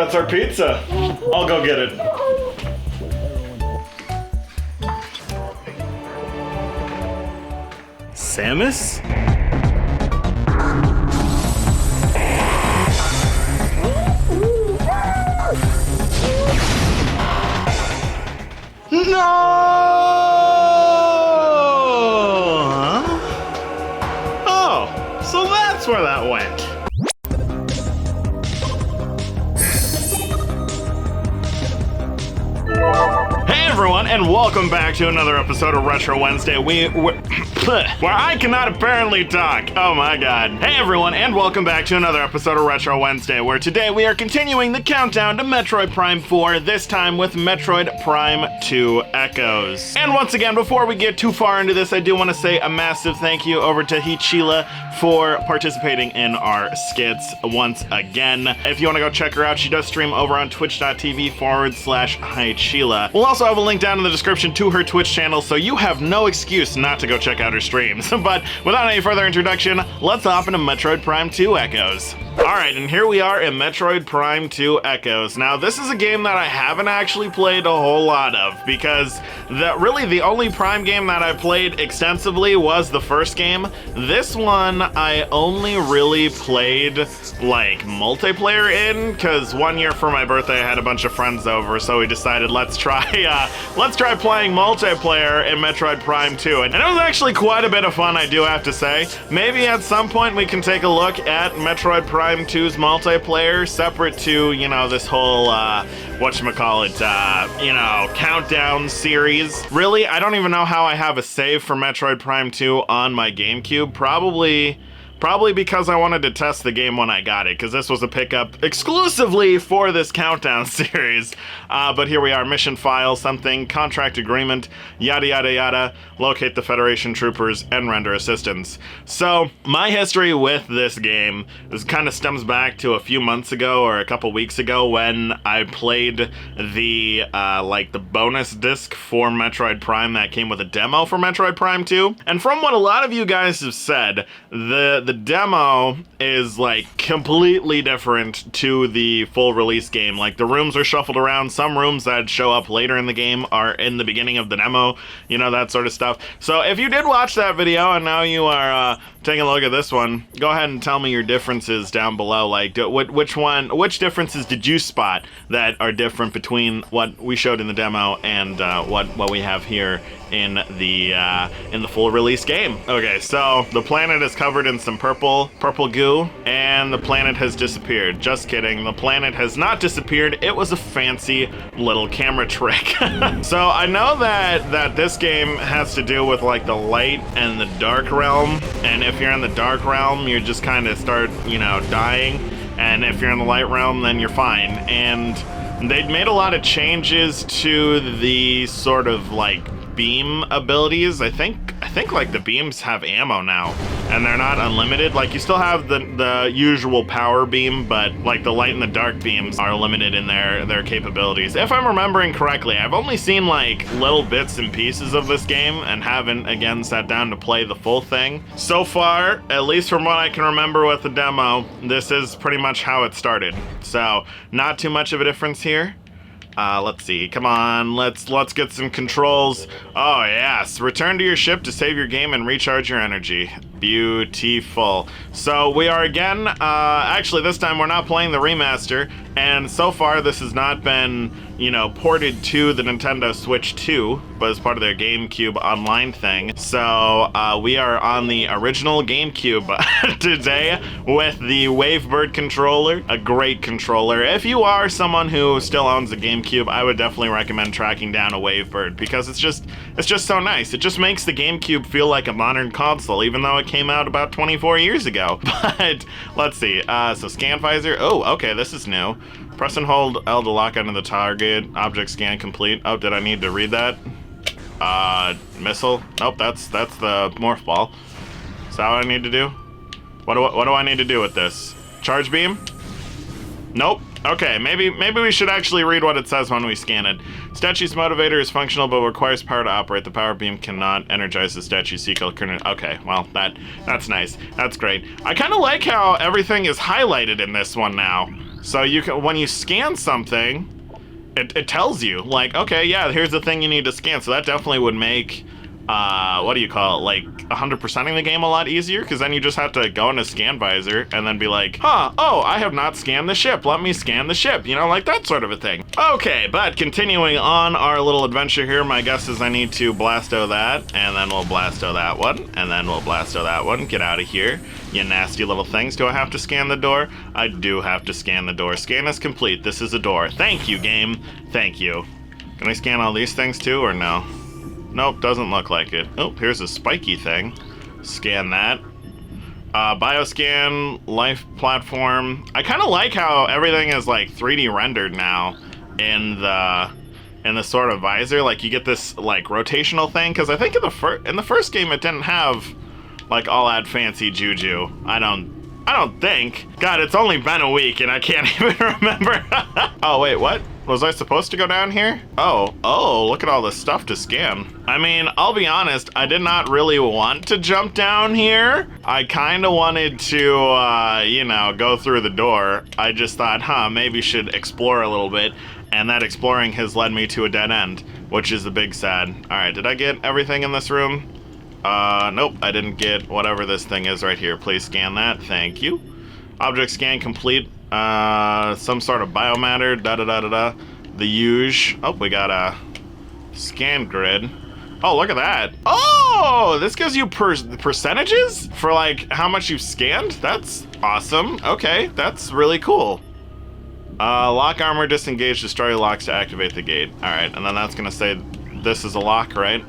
that's our pizza. I'll go get it. Samus? No! Huh? Oh, so that's where that went. Hey everyone, and welcome back to another episode of Retro Wednesday, where I cannot apparently talk. Oh my god. Hey everyone, and welcome back to another episode of Retro Wednesday, where today we are continuing the countdown to Metroid Prime 4, this time with Metroid Prime 2 Echoes. And once again, before we get too far into this, I do want to say a massive thank you over to Hiichilua for participating in our skits once again. If you want to go check her out, she does stream over on twitch.tv/Hiichilua. We'll also have a link down in the description to her Twitch channel, so you have no excuse not to go check out her streams. But without any further introduction, let's hop into Metroid Prime 2 Echoes. Alright, and here we are in Metroid Prime 2 Echoes. Now, this is a game that I haven't actually played a whole lot of, because really the only Prime game that I played extensively was the first game. This one, I only really played, like, multiplayer in, because one year for my birthday I had a bunch of friends over, so we decided let's try playing multiplayer in Metroid Prime 2. And it was actually quite a bit of fun, I do have to say. Maybe at some point we can take a look at Metroid Prime 2's multiplayer, separate to, you know, this whole, countdown series. Really, I don't even know how I have a save for Metroid Prime 2 on my Gamecube. Probably because I wanted to test the game when I got it, because this was a pickup exclusively for this countdown series. But here we are, mission file, something, contract agreement, yada yada yada, locate the Federation troopers and render assistance. So, my history with this game kind of stems back to a few months ago, or a couple weeks ago, when I played the bonus disc for Metroid Prime that came with a demo for Metroid Prime 2. And from what a lot of you guys have said, the demo is like completely different to the full release game. Like, the rooms are shuffled around. Some rooms that show up later in the game are in the beginning of the demo, you know, that sort of stuff. So if you did watch that video and now you are taking a look at this one, go ahead and tell me your differences down below. Like, which differences did you spot that are different between what we showed in the demo and what we have here in the full release game? Okay, so the planet is covered in some purple goo, and the planet has disappeared. Just kidding, the planet has not disappeared. It was a fancy little camera trick. So I know that this game has to do with like the light and the dark realm, and if you're in the dark realm, you just kind of start, you know, dying, and if you're in the light realm, then you're fine. And they'd made a lot of changes to the sort of like beam abilities. I think like the beams have ammo now, and they're not unlimited. Like, you still have the usual power beam, but like the light and the dark beams are limited in their capabilities. If I'm remembering correctly, I've only seen like little bits and pieces of this game and haven't again sat down to play the full thing. So far, at least from what I can remember with the demo, this is pretty much how it started. So not too much of a difference here. Let's see. Come on, let's get some controls. Oh yes, return to your ship to save your game and recharge your energy. Beautiful. So we are again, actually this time we're not playing the remaster, and so far this has not been, you know, ported to the Nintendo Switch 2, but as part of their GameCube online thing. So we are on the original GameCube today with the Wavebird controller, a great controller. If you are someone who still owns a GameCube, I would definitely recommend tracking down a Wavebird, because it's just so nice. It just makes the GameCube feel like a modern console, even though it came out about 24 years ago. But let's see. So scan visor. Oh, okay, this is new. Press and hold L to lock onto the target. Object scan complete. Oh, did I need to read that? Missile. Nope, that's the morph ball. Is that what I need to do? What do I need to do with this? Charge beam? Nope. Okay, maybe we should actually read what it says when we scan it. Statue's motivator is functional but requires power to operate. The power beam cannot energize the statue's sequel. Okay, well, that's nice. That's great. I kind of like how everything is highlighted in this one now. So you can, when you scan something, it tells you, like, okay, yeah, here's the thing you need to scan. So that definitely would make, what do you call it, like 100%ing the game a lot easier, because then you just have to go into scan visor and then be like, oh, I have not scanned the ship, let me scan the ship, you know, like that sort of a thing. Okay, but continuing on our little adventure here, my guess is I need to blasto that, and then we'll blasto that one, and then we'll blasto that one. Get out of here, you nasty little things. Do I have to scan the door? I do have to scan the door. Scan is complete. This is a door. Thank you, game. Thank you. Can I scan all these things too, or no? Nope, doesn't look like it. Oh, here's a spiky thing. Scan that. Bioscan, life platform. I kind of like how everything is like 3D rendered now in the sort of visor. Like you get this like rotational thing, because I think in the first game it didn't have like all that fancy juju. I don't think. God, it's only been a week and I can't even remember. Oh wait, what? Was I supposed to go down here? Oh, look at all this stuff to scan. I mean, I'll be honest, I did not really want to jump down here. I kind of wanted to, you know, go through the door. I just thought, maybe should explore a little bit. And that exploring has led me to a dead end, which is the big sad. All right, did I get everything in this room? Nope, I didn't get whatever this thing is right here. Please scan that, thank you. Object scan complete. Some sort of biomatter, da-da-da-da-da. The huge. Oh, we got a scan grid. Oh, look at that. Oh, this gives you percentages for like how much you've scanned? That's awesome. Okay, that's really cool. Lock armor, disengage, destroy locks to activate the gate. All right, and then that's gonna say this is a lock, right?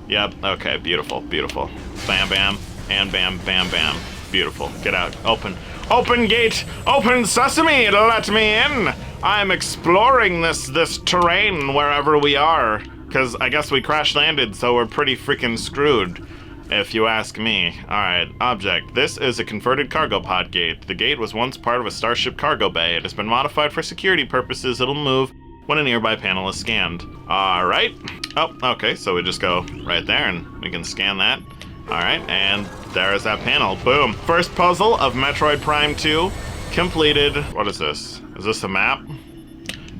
Yep, okay, beautiful, beautiful. Bam, bam, and bam, bam, bam. Beautiful, get out, open. Open gate, open sesame, let me in. I'm exploring this terrain wherever we are. Because I guess we crash landed, so we're pretty freaking screwed, if you ask me. Alright, object. This is a converted cargo pod gate. The gate was once part of a starship cargo bay. It has been modified for security purposes. It'll move when a nearby panel is scanned. Alright. Oh, okay, so we just go right there and we can scan that. Alright, and there is that panel. Boom. First puzzle of Metroid Prime 2 completed. What is this? Is this a map?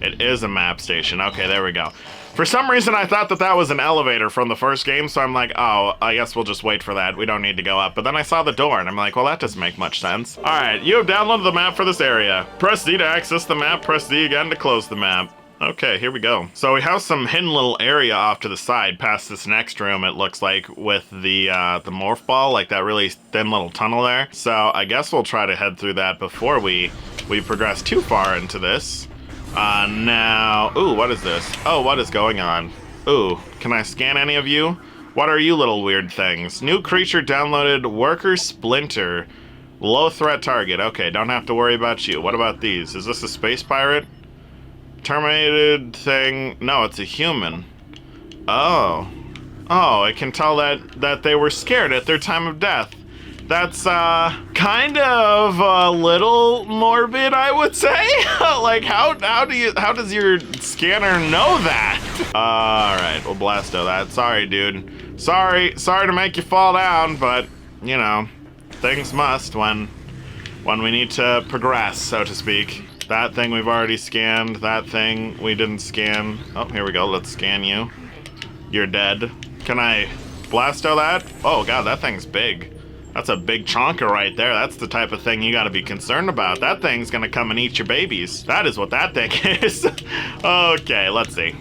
It is a map station. Okay, there we go. For some reason, I thought that was an elevator from the first game, so I'm like, oh, I guess we'll just wait for that. We don't need to go up. But then I saw the door, and I'm like, well, that doesn't make much sense. All right, you have downloaded the map for this area. Press D to access the map. Press D again to close the map. Okay, here we go. So we have some hidden little area off to the side past this next room, it looks like, with the morph ball, like that really thin little tunnel there. So I guess we'll try to head through that before we progress too far into this. Now, ooh, what is this? Oh, what is going on? Ooh, can I scan any of you? What are you little weird things? New creature downloaded, Worker Splinter. Low threat target. Okay, don't have to worry about you. What about these? Is this a space pirate? Terminated thing. No, it's a human. Oh. Oh, I can tell that they were scared at their time of death. That's kind of a little morbid, I would say. Like how does your scanner know that? All right, we'll blasto that. Sorry, dude. Sorry to make you fall down, but you know, things must when we need to progress, so to speak. That thing we've already scanned. That thing we didn't scan. Oh, here we go. Let's scan you. You're dead. Can I blasto that? Oh god, that thing's big. That's a big chonker right there. That's the type of thing you gotta be concerned about. That thing's gonna come and eat your babies. That is what that thing is. Okay, let's see.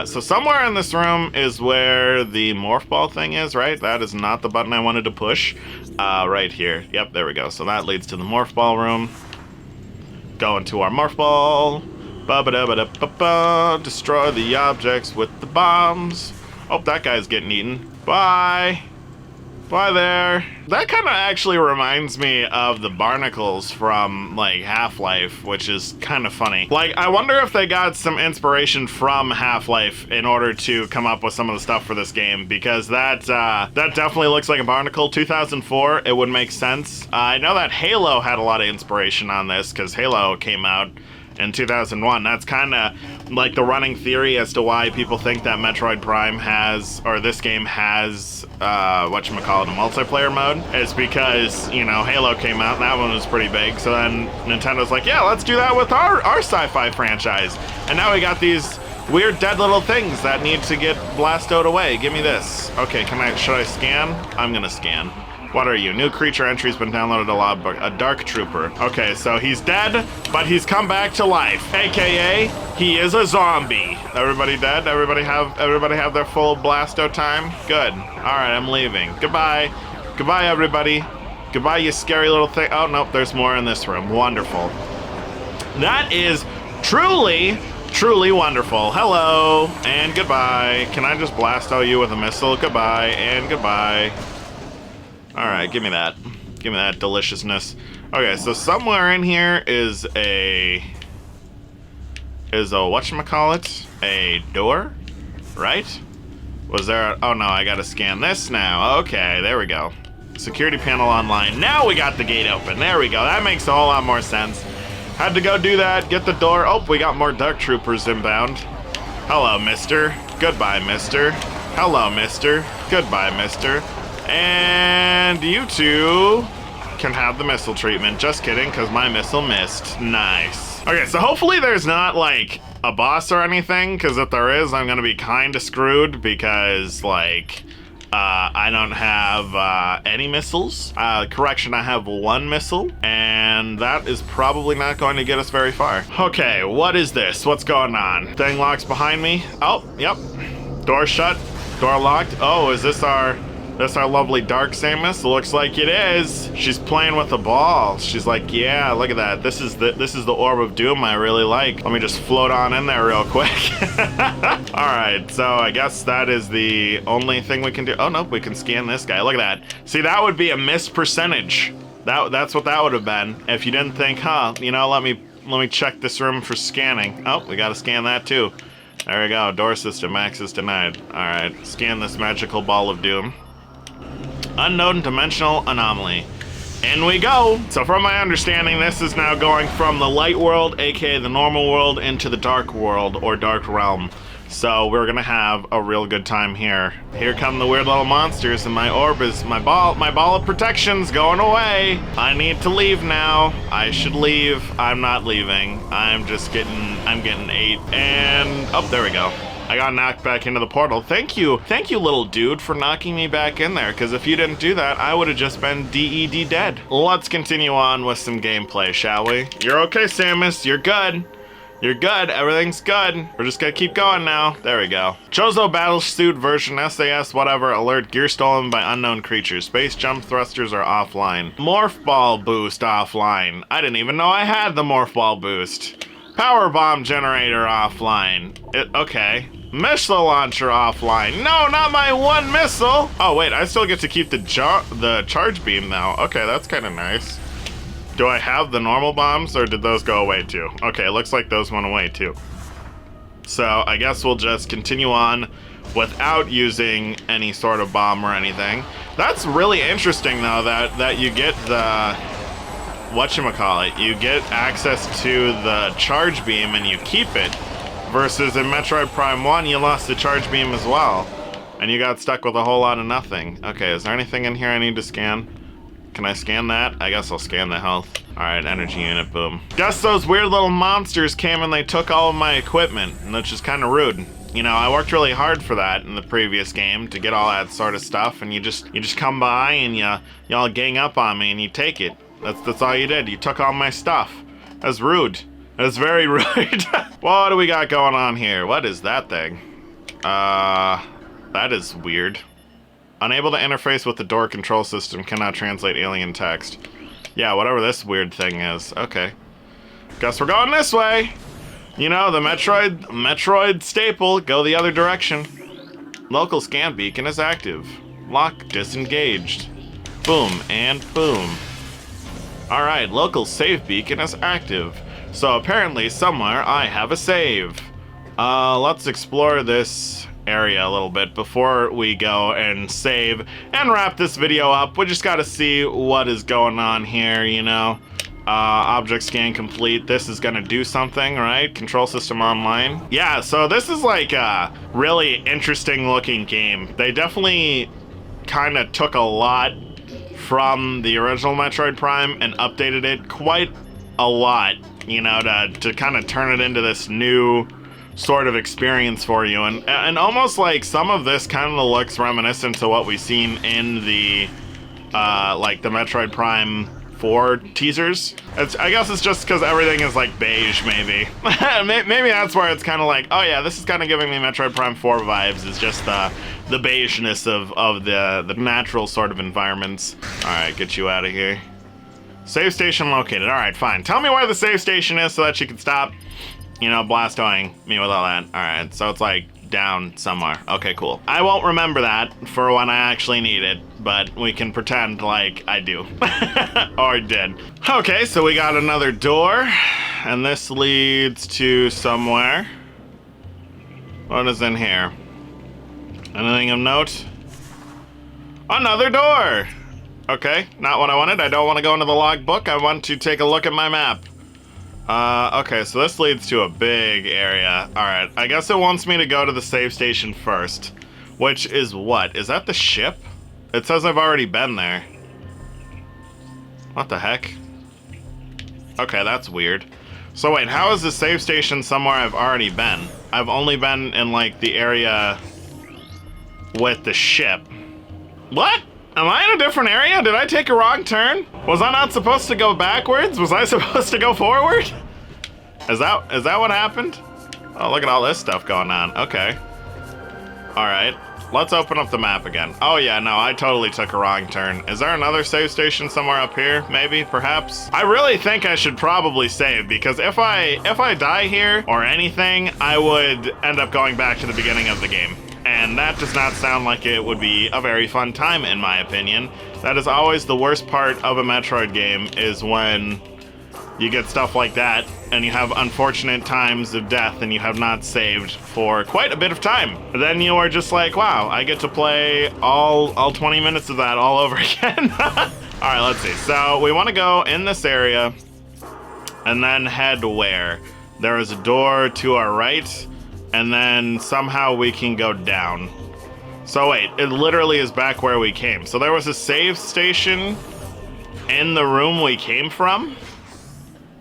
So somewhere in this room is where the morph ball thing is, right? That is not the button I wanted to push. Right here. Yep, there we go. So that leads to the morph ball room. Go into our morph ball. Ba-ba-da-ba-da-ba-ba. Destroy the objects with the bombs. Oh, that guy's getting eaten. Bye. Bye there. That kind of actually reminds me of the barnacles from, like, Half-Life, which is kind of funny. Like, I wonder if they got some inspiration from Half-Life in order to come up with some of the stuff for this game, because that definitely looks like a barnacle. 2004, it would make sense. I know that Halo had a lot of inspiration on this, because Halo came out in 2001. That's kind of like the running theory as to why people think that Metroid Prime has, or this game has, whatchamacallit, a multiplayer mode. It's because, you know, Halo came out and that one was pretty big. So then Nintendo's like, yeah, let's do that with our sci-fi franchise. And now we got these weird dead little things that need to get blastoed away. Give me this. Okay, should I scan? I'm gonna scan. What are you? New creature entry's been downloaded a log book. A dark trooper. Okay, so he's dead, but he's come back to life. AKA, he is a zombie. Everybody dead? Everybody have their full blasto time? Good. Alright, I'm leaving. Goodbye. Goodbye, everybody. Goodbye, you scary little thing. Oh, nope, there's more in this room. Wonderful. That is truly wonderful. Hello, and goodbye. Can I just blasto you with a missile? Goodbye, and goodbye. Alright, give me that. Give me that deliciousness. Okay, so somewhere in here is a whatchamacallit? A door? Right? Was there oh no, I gotta scan this now. Okay, there we go. Security panel online. Now we got the gate open. There we go. That makes a whole lot more sense. Had to go do that, get the door. Oh, we got more dark troopers inbound. Hello, mister. Goodbye, mister. Hello, mister. Goodbye, mister. And you two can have the missile treatment. Just kidding, because my missile missed. Nice. Okay, so hopefully there's not, like, a boss or anything, because if there is, I'm going to be kind of screwed, because, like, I don't have any missiles. Correction, I have one missile, and that is probably not going to get us very far. Okay, what is this? What's going on? Thing locks behind me. Oh, yep. Door shut. Door locked. Oh, is this our lovely dark Samus? Looks like it is. She's playing with a ball. She's like, yeah, look at that. This is the orb of doom I really like. Let me just float on in there real quick. All right, so I guess that is the only thing we can do. Oh, nope, we can scan this guy. Look at that. See, that would be a missed percentage. That's what that would have been if you didn't think, huh, you know, let me check this room for scanning. Oh, we gotta scan that too. There we go. Door system access denied. All right, scan this magical ball of doom. Unknown dimensional anomaly. In we go! So from my understanding, this is now going from the light world, aka the normal world, into the dark world, or dark realm. So we're gonna have a real good time here. Here come the weird little monsters, and my orb is, my ball of protection's going away. I need to leave now. I should leave. I'm not leaving. I'm getting 8, and, oh, there we go. I got knocked back into the portal. Thank you, little dude, for knocking me back in there, because if you didn't do that, I would have just been DED dead. Let's continue on with some gameplay, shall we? You're okay, Samus. You're good. You're good. Everything's good. We're just gonna keep going now. There we go. Chozo Battlesuit version SAS whatever alert gear stolen by unknown creatures. Space jump thrusters are offline. Morph ball boost offline. I didn't even know I had the morph ball boost. Power bomb generator offline. Okay. Missile launcher offline. No, not my one missile. Oh wait, I still get to keep the charge beam now. Okay, that's kind of nice. Do I have the normal bombs, or did those go away too? Okay, looks like those went away too. So I guess we'll just continue on without using any sort of bomb or anything. That's really interesting though, that you get the whatchamacallit, you get access to the charge beam and you keep it. Versus in Metroid Prime 1, you lost the charge beam as well. And you got stuck with a whole lot of nothing. Okay, is there anything in here I need to scan? Can I scan that? I guess I'll scan the health. Alright, energy unit, boom. Guess those weird little monsters came and they took all of my equipment, and that's just kind of rude. You know, I worked really hard for that in the previous game to get all that sort of stuff, and you just come by and y'all gang up on me and you take it. That's all you did. You took all my stuff. That's rude. That's very rude. What do we got going on here? What is that thing? That is weird. Unable to interface with the door control system, cannot translate alien text. Yeah, whatever this weird thing is. Okay. Guess we're going this way. You know, the Metroid staple, go the other direction. Local scan beacon is active. Lock disengaged. Boom and boom. Alright, local save beacon is active. So apparently somewhere I have a save. Let's explore this area a little bit before we go and save and wrap this video up. We just gotta see what is going on here, you know. Object scan complete. This is gonna do something, right? Control system online. Yeah, so this is like a really interesting looking game. They definitely kind of took a lot from the original Metroid Prime and updated it quite a lot, you know, to kind of turn it into this new sort of experience for you. And almost like some of this kind of looks reminiscent to what we've seen in the like the Metroid Prime 4 teasers. I guess it's just because everything is like beige, maybe. Maybe that's where it's kind of like, oh yeah, this is kind of giving me Metroid Prime 4 vibes. It's just the beigeness of the natural sort of environments. All right, get you out of here. Save station located. All right, fine. Tell me where the save station is so that you can stop, you know, blastoing me with all that. All right, so it's like down somewhere. Okay, cool. I won't remember that for when I actually need it, but we can pretend like I do. Or did. Okay, so we got another door, and this leads to somewhere. What is in here? Anything of note? Another door! Okay, not what I wanted. I don't want to go into the logbook. I want to take a look at my map. Okay, so this leads to a big area. Alright, I guess it wants me to go to the save station first. Which is what? Is that the ship? It says I've already been there. What the heck? Okay, that's weird. So wait, how is the save station somewhere I've already been? I've only been in, like, the area with the ship. What? Am I in a different area? Did I take a wrong turn? Was I not supposed to go backwards? Was I supposed to go forward? Is that what happened? Oh, look at all this stuff going on. Okay. All right. Let's open up the map again. Oh yeah, no, I totally took a wrong turn. Is there another save station somewhere up here? Maybe, perhaps? I really think I should probably save, because if I die here or anything, I would end up going back to the beginning of the game. And that does not sound like it would be a very fun time, in my opinion. That is always the worst part of a Metroid game, is when you get stuff like that, and you have unfortunate times of death, and you have not saved for quite a bit of time. Then you are just like, wow, I get to play all 20 minutes of that all over again. Alright, let's see. So, we want to go in this area, and then head where? There is a door to our right, and then somehow we can go down. So wait, it literally is back where we came. So there was a save station in the room we came from?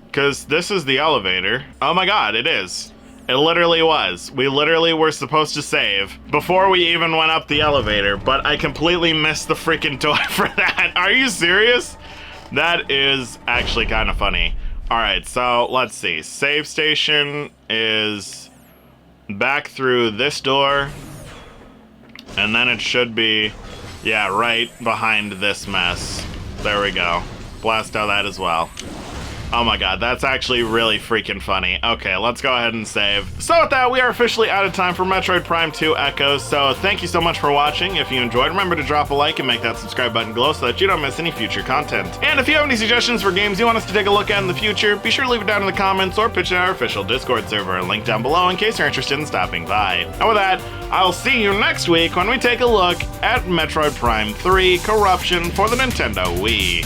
Because this is the elevator. Oh my god, it is. It literally was. We literally were supposed to save before we even went up the elevator, but I completely missed the freaking door for that. Are you serious? That is actually kind of funny. Alright, so let's see. Save station is back through this door, and then it should be, yeah, right behind this mess. There we go. Blast out that as well. Oh my god, that's actually really freaking funny. Okay, let's go ahead and save. So with that, we are officially out of time for Metroid Prime 2 Echoes, so thank you so much for watching. If you enjoyed, remember to drop a like and make that subscribe button glow so that you don't miss any future content. And if you have any suggestions for games you want us to take a look at in the future, be sure to leave it down in the comments or pitch in our official Discord server, link down below in case you're interested in stopping by. And with that, I'll see you next week when we take a look at Metroid Prime 3 Corruption for the Nintendo Wii.